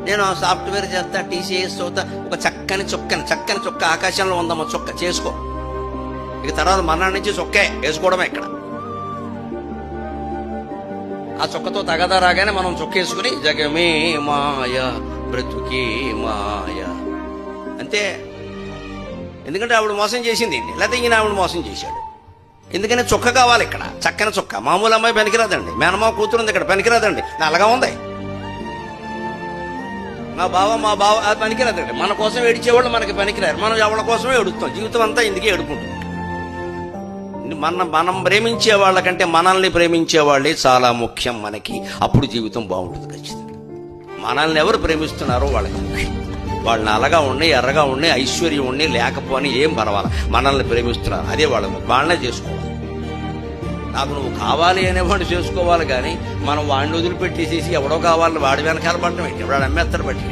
నేను సాఫ్ట్వేర్ చేస్తా, టీసీఎస్ చదువుతా, ఒక చక్కని చొక్క ఆకాశంలో ఉందమ్మా, చొక్క చేసుకో. ఇక తర్వాత మన్నాడు నుంచి చొక్కే వేసుకోవడమే. ఇక్కడ ఆ చొక్కతో తగదా రాగానే మనం చొక్కేసుకుని జగమే మాయ బ్రతుకే మాయ అంతే. ఎందుకంటే ఆవిడ మోసం చేసింది, లేకపోతే ఈయన ఆవిడ మోసం చేశాడు. ఎందుకని చొక్క కావాలి ఇక్కడ, చక్కని చొక్క. మామూలు అమ్మాయి పనికిరాదండి, మేనమావ కూతురుంది ఇక్కడ, పనికిరాదండి, నల్లగా ఉంది. మా బావ అది పనికిరాదండి. మన కోసం ఏడిచేవాళ్ళు మనకి పనికిరారు, మనం ఎవరి కోసమే ఏడుస్తాం. జీవితం అంతా ఇందుకే ఏడుకుంటాం. మనం ప్రేమించే వాళ్ళకంటే మనల్ని ప్రేమించే వాళ్ళే చాలా ముఖ్యం మనకి. అప్పుడు జీవితం బాగుంటుంది ఖచ్చితంగా. మనల్ని ఎవరు ప్రేమిస్తున్నారో వాళ్ళకి ముఖ్యం. వాళ్ళు నల్లగా ఉండి, ఎర్రగా ఉండి, ఐశ్వర్యం ఉండి, లేకపోని ఏం పర్వాలా, మనల్ని ప్రేమిస్తున్నారు, అదే వాళ్ళనే చేసుకోవాలి. నాకు నువ్వు కావాలి అనేవాడు చేసుకోవాలి, కానీ మనం వాడిని వదిలిపెట్టేసేసి ఎవడో కావాలని వాడి వెనకాల పడటం ఏంటి, ఎవడు అమ్మేత్తడు బట్టి.